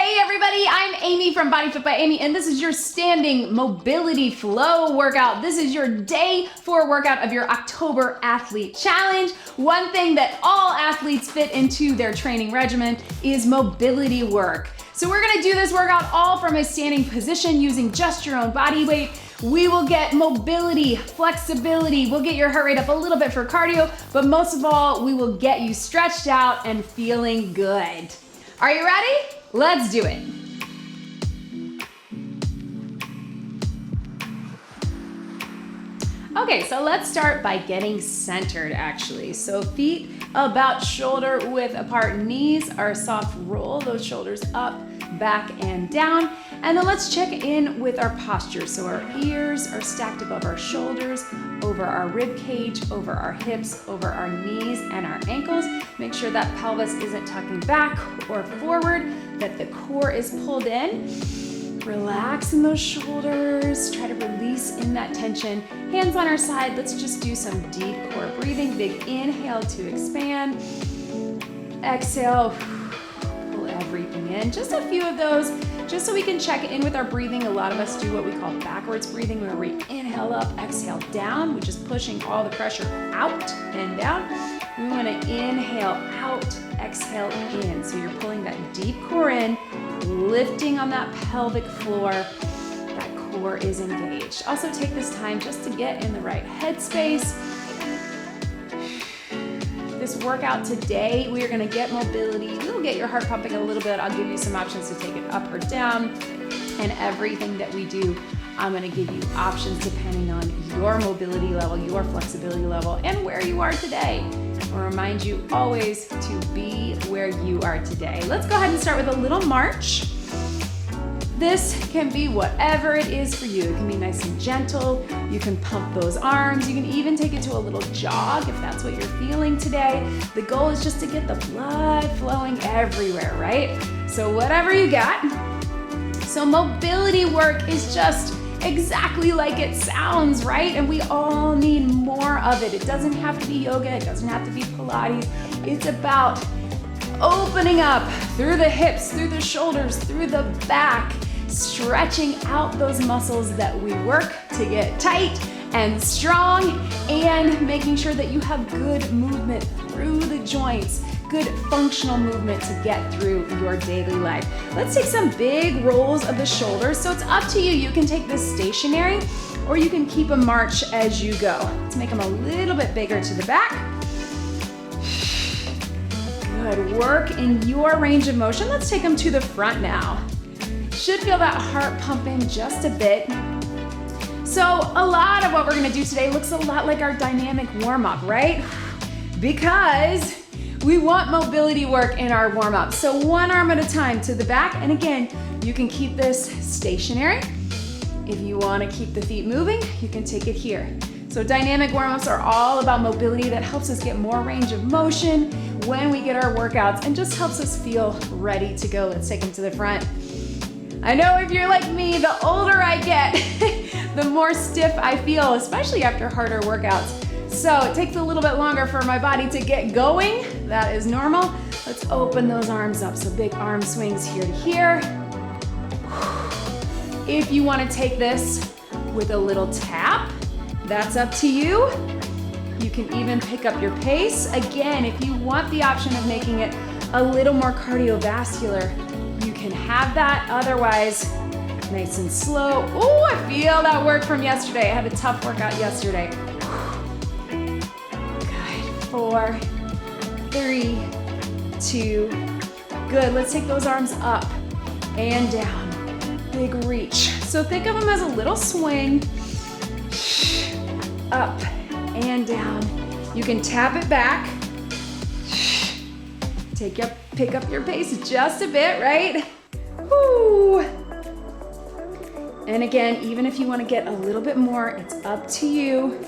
Hey everybody, I'm Amy from BodyFit by Amy, and this is your standing mobility flow workout. This is your day 4 workout of your October Athlete Challenge. One thing that all athletes fit into their training regimen is mobility work. So we're gonna do this workout all from a standing position using just your own body weight. We will get mobility, flexibility, we'll get your heart rate up a little bit for cardio, but most of all, we will get you stretched out and feeling good. Are you ready? Let's do it. Okay, so let's start by getting centered actually. So feet about shoulder width apart, knees are soft roll, those shoulders up, back and down. And then let's check in with our posture. So our ears are stacked above our shoulders, over our rib cage, over our hips, over our knees and our ankles. Make sure that pelvis isn't tucking back or forward, that the core is pulled in. Relax in those shoulders, try to release in that tension. Hands on our side, let's just do some deep core breathing. Big inhale to expand. Exhale, pull everything in. Just a few of those, just so we can check in with our breathing. A lot of us do what we call backwards breathing, where we inhale up, exhale down, which is pushing all the pressure out and down. We want to inhale out, exhale in. So you're pulling that deep core in, lifting on that pelvic floor. That core is engaged. Also take this time just to get in the right headspace. This workout today, we are going to get mobility. We'll get your heart pumping a little bit. I'll give you some options to take it up or down. And everything that we do, I'm going to give you options depending on your mobility level, your flexibility level, and where you are today. I'll remind you always to be where you are today. Let's go ahead and start with a little march. This can be whatever it is for you. It can be nice and gentle. You can pump those arms. You can even take it to a little jog if that's what you're feeling today. The goal is just to get the blood flowing everywhere, right? So whatever you got. So mobility work is just exactly like it sounds, right? And we all need more of it. It doesn't have to be yoga. It doesn't have to be Pilates. It's about opening up through the hips, through the shoulders, through the back, stretching out those muscles that we work to get tight and strong, and making sure that you have good movement through the joints, good functional movement to get through your daily life. Let's take some big rolls of the shoulders. So it's up to you. You can take this stationary or you can keep a march as you go. Let's make them a little bit bigger to the back. Good work in your range of motion. Let's take them to the front now. Should feel that heart pumping just a bit. So a lot of what we're gonna do today looks a lot like our dynamic warm-up, right? Because we want mobility work in our warm-up. So one arm at a time to the back. And again, you can keep this stationary. If you wanna keep the feet moving, you can take it here. So dynamic warm-ups are all about mobility that helps us get more range of motion when we get our workouts and just helps us feel ready to go. Let's take them to the front. I know if you're like me, the older I get, the more stiff I feel, especially after harder workouts. So it takes a little bit longer for my body to get going. That is normal. Let's open those arms up. So big arm swings here to here. If you want to take this with a little tap, that's up to you. You can even pick up your pace. Again, if you want the option of making it a little more cardiovascular, you can have that. Otherwise, nice and slow. Oh, I feel that work from yesterday. I had a tough workout yesterday. Good. 4, 3, 2. Good. Let's take those arms up and down. Big reach. So think of them as a little swing. Up and down. You can tap it back. Pick up your pace just a bit, right? Woo. And again, even if you want to get a little bit more, it's up to you.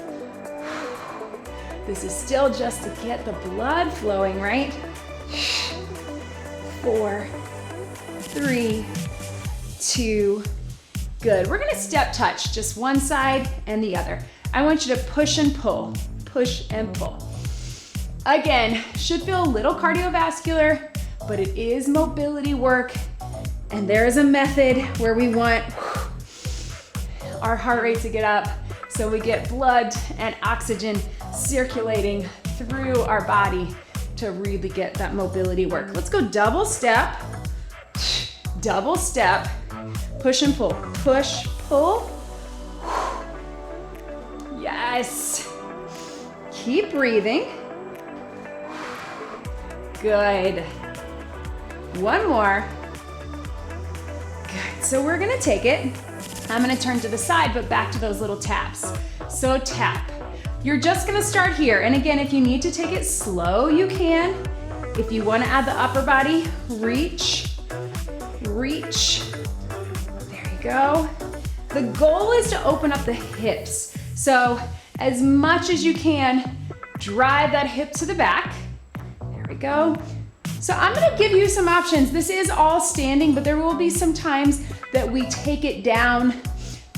This is still just to get the blood flowing, right? 4, 3, 2, good. We're gonna step touch, just one side and the other. I want you to push and pull, push and pull. Again, should feel a little cardiovascular, but it is mobility work. And there is a method where we want our heart rate to get up so we get blood and oxygen circulating through our body to really get that mobility work. Let's go double step, push and pull, push, pull. Yes. Keep breathing. Good. One more. Good. So we're gonna take it. I'm gonna turn to the side, but back to those little taps. So tap. You're just gonna start here. And again, if you need to take it slow, you can. If you wanna add the upper body, reach, reach. There you go. The goal is to open up the hips. So as much as you can, drive that hip to the back. There we go. So I'm gonna give you some options. This is all standing, but there will be some times that we take it down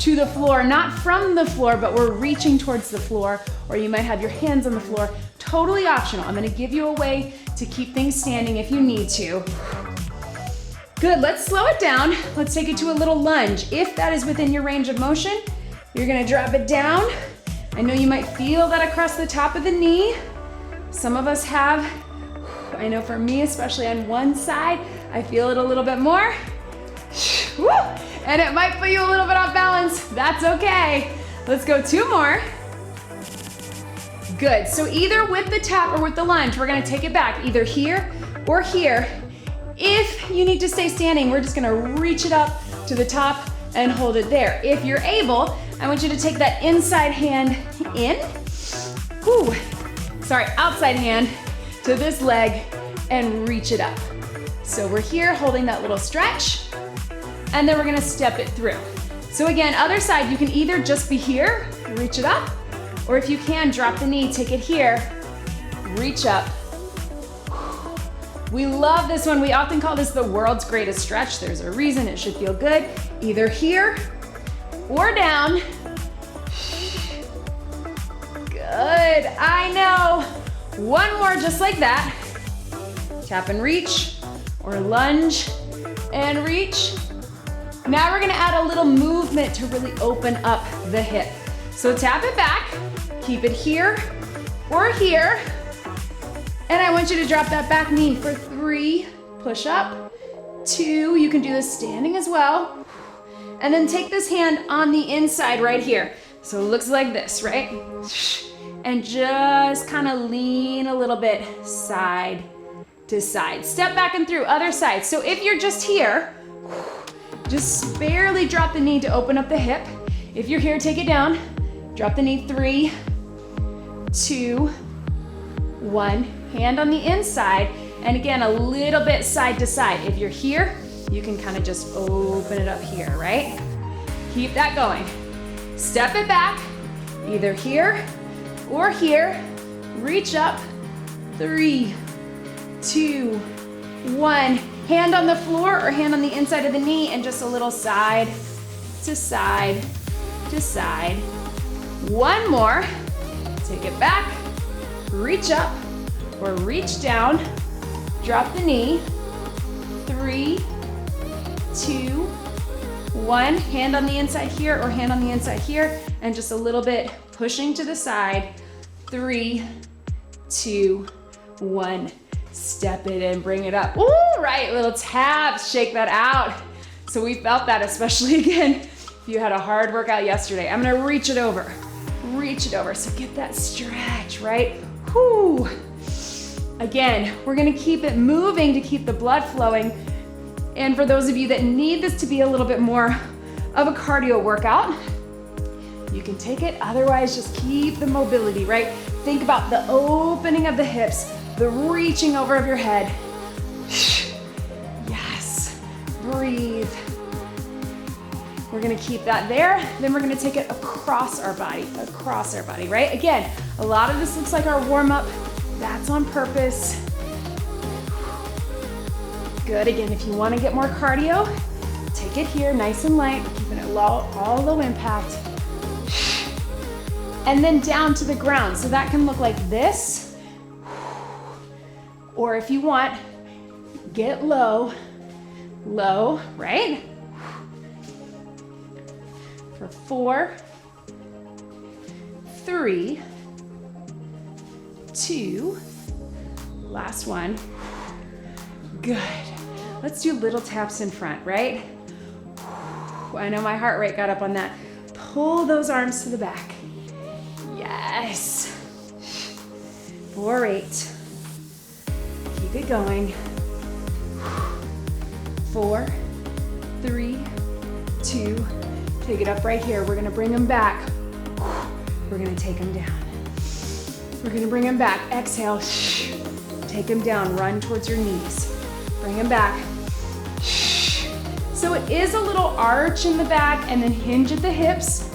to the floor, not from the floor, but we're reaching towards the floor, or you might have your hands on the floor. Totally optional. I'm gonna give you a way to keep things standing if you need to. Good, let's slow it down. Let's take it to a little lunge. If that is within your range of motion, you're gonna drop it down. I know you might feel that across the top of the knee. Some of us have, I know for me, especially on one side, I feel it a little bit more. Woo! And it might put you a little bit off balance. That's okay. Let's go 2 more. Good, so either with the tap or with the lunge, we're gonna take it back, either here or here. If you need to stay standing, we're just gonna reach it up to the top and hold it there. If you're able, I want you to take that inside hand in, outside hand to this leg and reach it up. So we're here holding that little stretch, and then we're gonna step it through. So again, other side, you can either just be here, reach it up, or if you can, drop the knee, take it here, reach up. We love this one. We often call this the world's greatest stretch. There's a reason it should feel good. Either here or down. Good, I know. One more just like that. Tap and reach, or lunge and reach. Now we're gonna add a little movement to really open up the hip. So tap it back, keep it here or here. And I want you to drop that back knee for 3, push up, 2, you can do this standing as well. And then take this hand on the inside right here. So it looks like this, right? And just kind of lean a little bit side to side. Step back and through, other side. So if you're just here, just barely drop the knee to open up the hip. If you're here, take it down. Drop the knee, 3, 2, 1. Hand on the inside. And again, a little bit side to side. If you're here, you can kind of just open it up here, right? Keep that going. Step it back, either here or here. Reach up, 3, 2, 1. Hand on the floor or hand on the inside of the knee, and just a little side to side to side. One more. Take it back, reach up or reach down. Drop the knee. 3, 2, 1. Hand on the inside here or hand on the inside here, and just a little bit pushing to the side. 3, 2, 1. Step it in, bring it up. Ooh, right, little taps, shake that out. So we felt that, especially again, if you had a hard workout yesterday. I'm gonna reach it over. So get that stretch, right? Whoo. Again, we're gonna keep it moving to keep the blood flowing. And for those of you that need this to be a little bit more of a cardio workout, you can take it. Otherwise, just keep the mobility, right? Think about the opening of the hips, the reaching over of your head. Yes, breathe. We're gonna keep that there. Then we're gonna take it across our body, right? Again, a lot of this looks like our warm-up. That's on purpose. Good, again, if you wanna get more cardio, take it here, nice and light, keeping it low, all low impact. And then down to the ground. So that can look like this. Or if you want, get low, low, right? For 4, 3, 2, last one. Good. Let's do little taps in front, right? I know my heart rate got up on that. Pull those arms to the back. Yes. 4, 8. Keep it going. 4, 3, 2. Take it up right here. We're gonna bring them back. We're gonna take them down. We're gonna bring them back. Exhale. Take them down. Run towards your knees. Bring them back. So it is a little arch in the back and then hinge at the hips.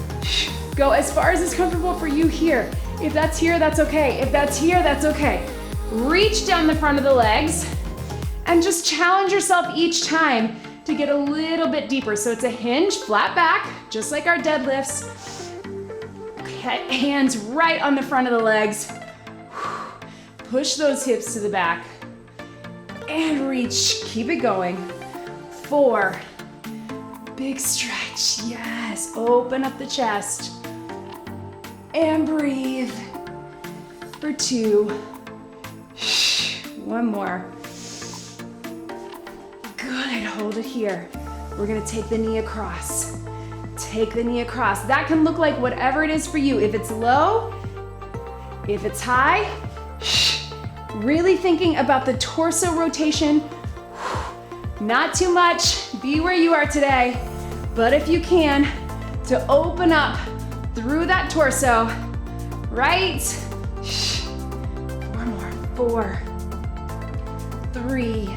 Go as far as is comfortable for you here. If that's here, that's okay. If that's here, that's okay. Reach down the front of the legs and just challenge yourself each time to get a little bit deeper. So it's a hinge, flat back, just like our deadlifts. Okay, hands right on the front of the legs. Push those hips to the back and reach. Keep it going. 4. Big stretch, yes. Open up the chest and breathe. For 2. 1 more. Good, hold it here. We're gonna take the knee across. Take the knee across. That can look like whatever it is for you. If it's low, if it's high, really thinking about the torso rotation. Not too much, be where you are today, but if you can, to open up through that torso, right? 4 more, 4, 3,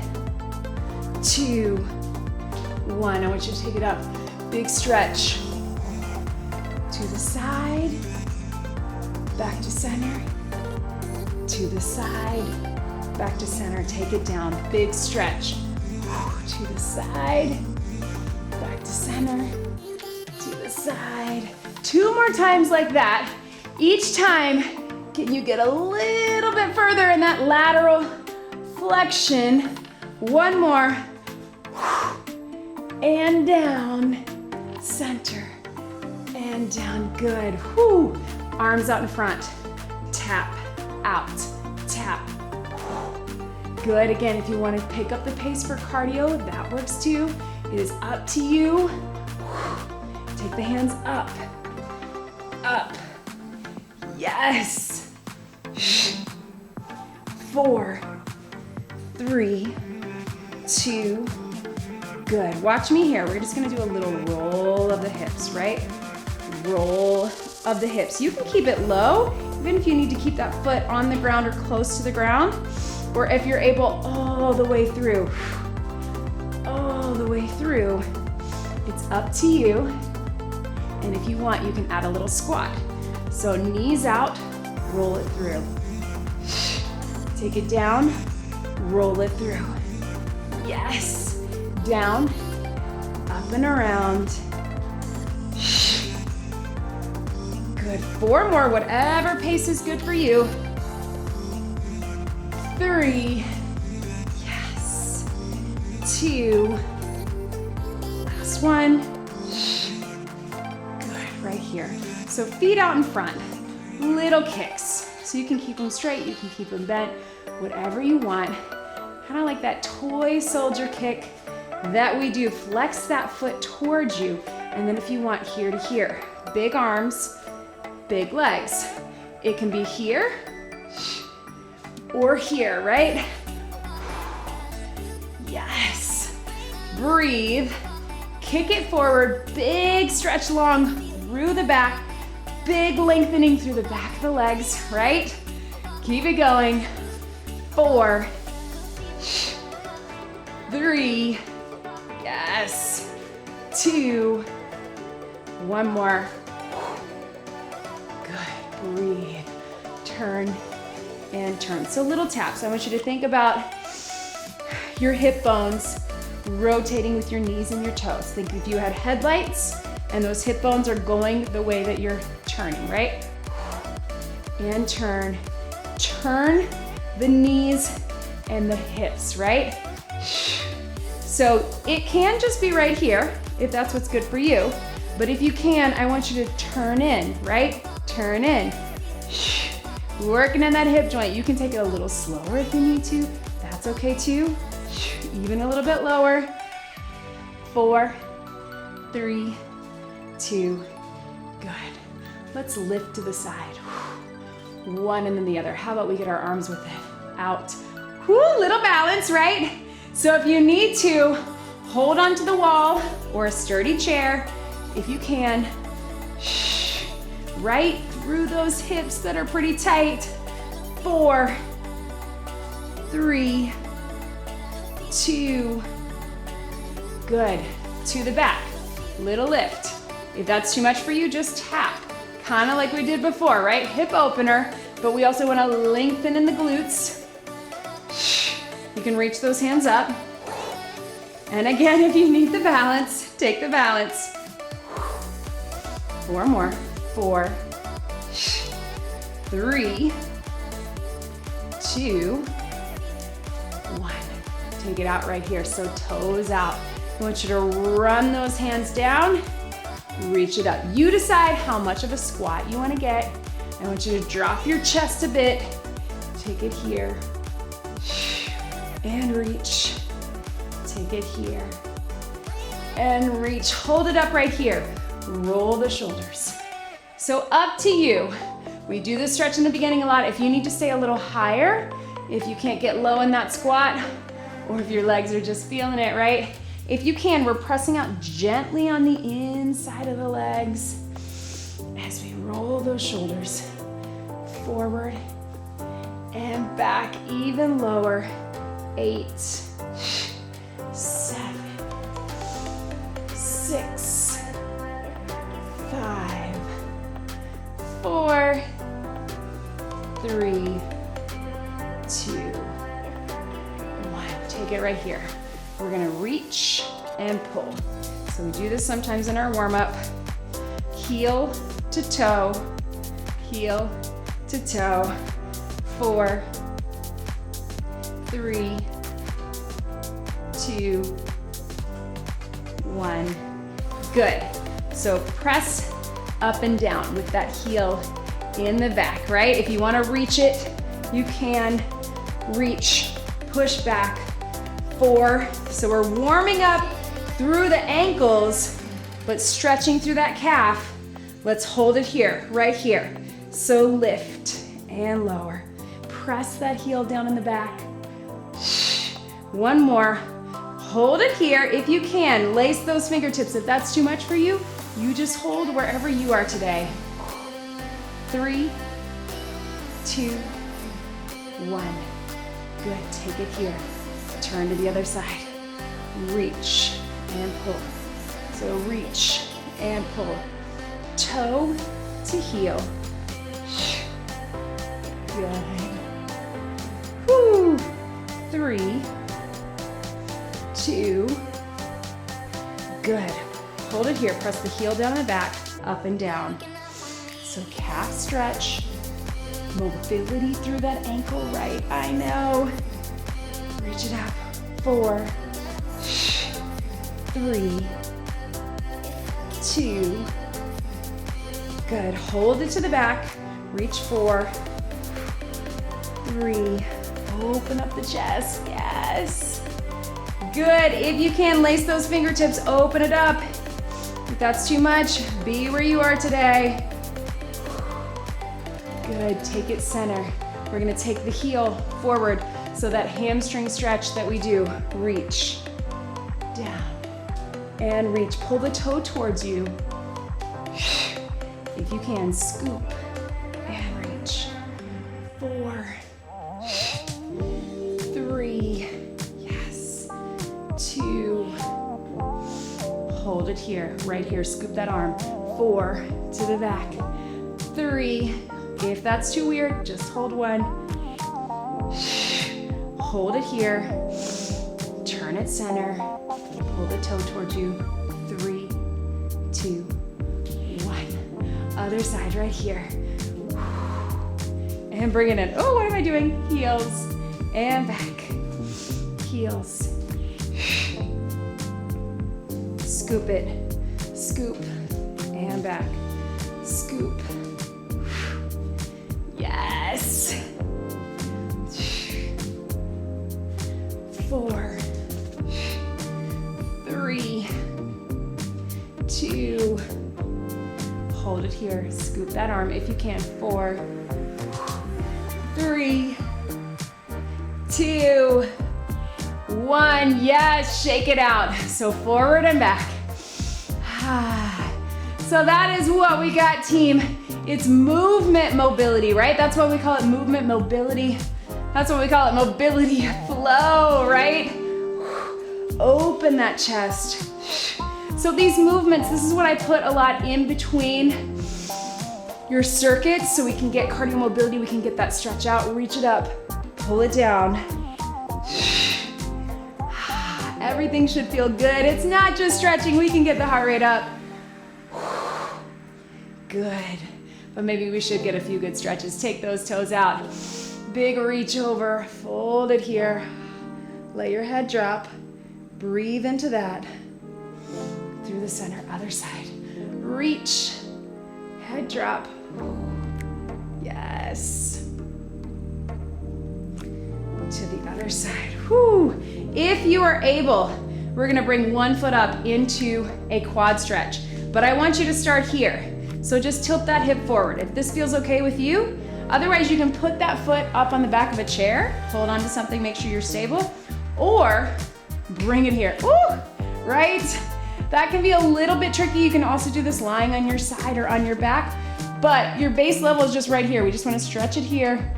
2, 1. I want you to take it up. Big stretch. To the side, back to center, to the side, back to center. Take it down, big stretch. To the side, back to center, to the side. 2 more times like that. Each time, can you get a little bit further in that lateral flexion? 1 more. And down, center, and down, good. Whew. Arms out in front, tap, out, tap. Good, again, if you want to pick up the pace for cardio, that works too. It is up to you. Take the hands up, up. Yes. 4, 3, 2, good. Watch me here. We're just gonna do a little roll of the hips, right? Roll of the hips. You can keep it low, even if you need to keep that foot on the ground or close to the ground. Or if you're able all the way through, it's up to you. And if you want, you can add a little squat. So knees out, roll it through. Take it down, roll it through. Yes, down, up and around. Good, 4 more, whatever pace is good for you. 3, yes, 2, last one. Good, right here. So feet out in front, little kicks. So you can keep them straight, you can keep them bent, whatever you want. Kind of like that toy soldier kick that we do. Flex that foot towards you. And then if you want, here to here. Big arms, big legs. It can be here or here, right? Yes. Breathe. Kick it forward. Big stretch long through the back. Big lengthening through the back of the legs, right? Keep it going. 4, 3, yes, 2, 1 more. Good, breathe, turn and turn. So little taps. I want you to think about your hip bones rotating with your knees and your toes. Think if you had headlights and those hip bones are going the way that you're turning, right? And turn. Turn the knees and the hips, right? So it can just be right here, if that's what's good for you. But if you can, I want you to turn in, right? Turn in. Working in that hip joint. You can take it a little slower if you need to. That's okay too. Even a little bit lower. 4, 3, 2, good. Let's lift to the side. 1 and then the other. How about we get our arms with it? Out. Little balance, right? So if you need to, hold onto the wall or a sturdy chair if you can. Right through those hips that are pretty tight. 4, 3, 2, good. To the back, little lift. If that's too much for you, just tap. Kind of like we did before, right? Hip opener, but we also want to lengthen in the glutes. You can reach those hands up. And again, if you need the balance, take the balance. 4 more. 4, 3, 2, 1. Take it out right here, so toes out. I want you to run those hands down, reach it up. You decide how much of a squat you want to get. I want you to drop your chest a bit. Take it here, and reach. Take it here, and reach. Hold it up right here. Roll the shoulders. So up to you. We do this stretch in the beginning a lot. If you need to stay a little higher, if you can't get low in that squat, or if your legs are just feeling it, right? If you can, we're pressing out gently on the inside of the legs as we roll those shoulders forward and back, even lower. 8, 7, 6, 5, 4, 3, 2, 1. Take it right here. We're gonna reach and pull. So we do this sometimes in our warm-up. Heel to toe, heel to toe. 4, 3, 2, 1. Good. So press up and down with that heel in the back, right? If you want to reach it, you can reach, push back. 4. So we're warming up through the ankles, but stretching through that calf. Let's hold it here, right here. So lift and lower. Press that heel down in the back. 1 more. Hold it here if you can. Lace those fingertips. If that's too much for you, you just hold wherever you are today. 3, 2, 1. Good. Take it here. Turn to the other side. Reach and pull. So reach and pull. Toe to heel. Good. Woo. 3, 2. Good. Hold it here. Press the heel down in the back, up and down. So calf stretch. Mobility through that ankle, right? I know. Reach it up. 4, 3, 2. Good. Hold it to the back. Reach 4, 3. Open up the chest. Yes. Good. If you can, lace those fingertips. Open it up. If that's too much, be where you are today. Good. Take it center. We're going to take the heel forward. So that hamstring stretch that we do. Reach. Down. And reach. Pull the toe towards you. If you can, scoop and reach. 4, 3, yes. 2, hold it here, right here, scoop that arm. 4, to the back. 3, if that's too weird, just hold 1. Hold it here, turn it center, pull the toe towards you. 3, 2, 1. Other side right here. And bring it in. Oh, what am I doing? Heels and back. Heels Scoop it. Scoop and back. Scoop. Yes. 4, 3, 2, hold it here. Scoop that arm if you can. 4, 3, 2, 1. Yes, shake it out. So forward and back. So that is what we got, team. It's movement mobility, right? That's what we call it, movement mobility. That's what we call it, mobility flow, right? Open that chest. So these movements, this is what I put a lot in between your circuits so we can get cardio mobility, we can get that stretch out, reach it up, pull it down. Everything should feel good. It's not just stretching, we can get the heart rate up. Good, but maybe we should get a few good stretches. Take those toes out. Big reach over, fold it here. Let your head drop. Breathe into that. Through the center, other side. Reach, head drop. Yes. To the other side. Whew. If you are able, we're gonna bring one foot up into a quad stretch, but I want you to start here. So just tilt that hip forward. If this feels okay with you, otherwise you can put that foot up on the back of a chair, hold on to something, make sure you're stable, or bring it here. Ooh, right? That can be a little bit tricky. You can also do this lying on your side or on your back, but your base level is just right here. We just wanna stretch it here,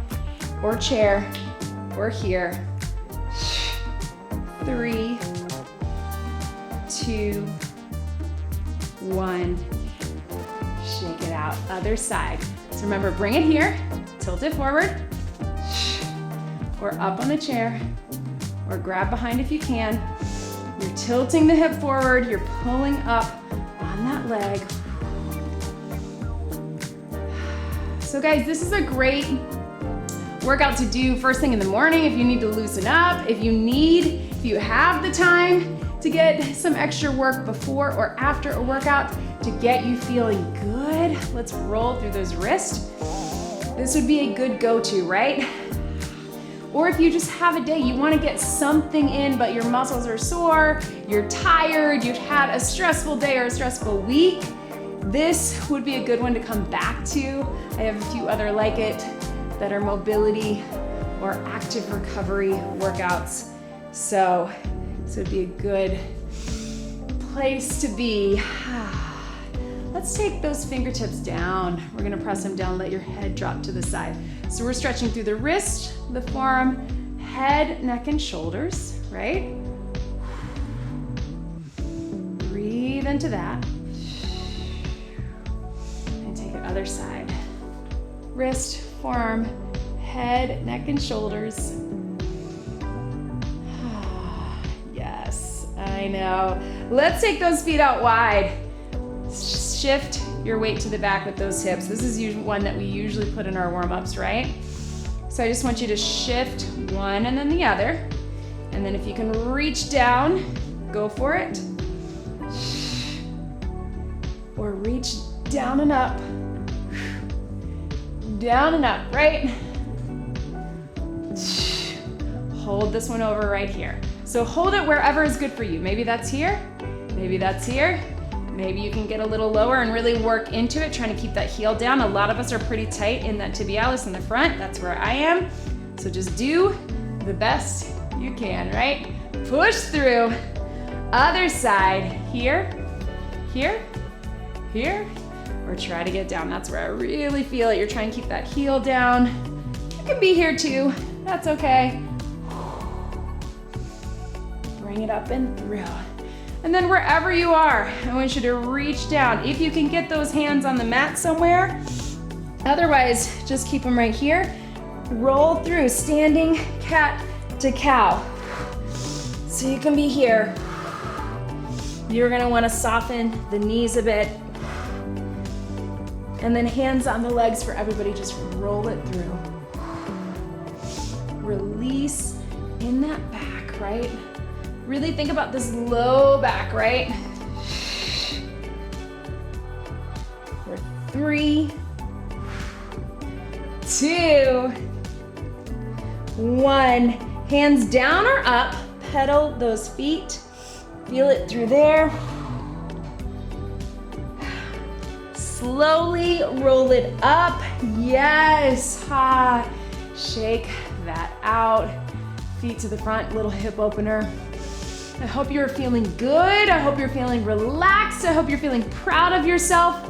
or chair, or here. 3, 2, 1. Shake it out, other side. So remember, bring it here, tilt it forward, or up on the chair, or grab behind if you can. You're tilting the hip forward, you're pulling up on that leg. So guys, this is a great workout to do first thing in the morning if you need to loosen up, if you have the time to get some extra work before or after a workout to get you feeling good. Let's roll through those wrists. This would be a good go-to, right? Or if you just have a day, you wanna get something in, but your muscles are sore, you're tired, you've had a stressful day or a stressful week, this would be a good one to come back to. I have a few other like it that are mobility or active recovery workouts. So this would be a good place to be. Let's take those fingertips down. We're gonna press them down, let your head drop to the side. So we're stretching through the wrist, the forearm, head, neck, and shoulders, right? Breathe into that. And take it other side. Wrist, forearm, head, neck, and shoulders. Yes, I know. Let's take those feet out wide. Shift your weight to the back with those hips. This is one that we usually put in our warm-ups, right? So I just want you to shift one and then the other. And then if you can reach down, go for it. Or reach down and up. Down and up, right? Hold this one over right here. So hold it wherever is good for you. Maybe that's here, maybe that's here. Maybe you can get a little lower and really work into it, trying to keep that heel down. A lot of us are pretty tight in that tibialis in the front. That's where I am. So just do the best you can, right? Push through. Other side, here, here, here, or try to get down. That's where I really feel it. You're trying to keep that heel down. You can be here too. That's okay. Bring it up and through. And then wherever you are, I want you to reach down. If you can get those hands on the mat somewhere, otherwise just keep them right here. Roll through, standing cat to cow. So you can be here. You're gonna wanna soften the knees a bit. And then hands on the legs for everybody, just roll it through. Release in that back, right? Really think about this low back, right? 3, 2, 1. Hands down or up, pedal those feet. Feel it through there. Slowly roll it up. Yes. Ha. Shake that out. Feet to the front, little hip opener. I hope you're feeling good. I hope you're feeling relaxed. I hope you're feeling proud of yourself.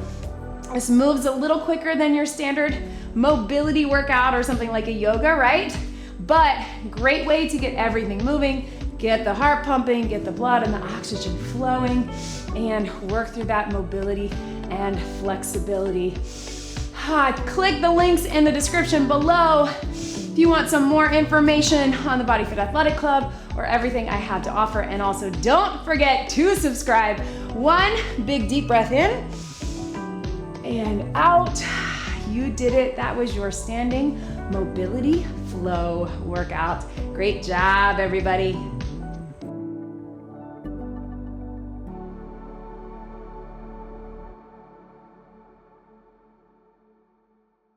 This moves a little quicker than your standard mobility workout or something like a yoga, right? But great way to get everything moving, get the heart pumping, get the blood and the oxygen flowing, and work through that mobility and flexibility. Click the links in the description below if you want some more information on the BodyFit Athletic Club or everything I have to offer. And also don't forget to subscribe. One big deep breath in and out. You did it. That was your standing mobility flow workout. Great job, everybody.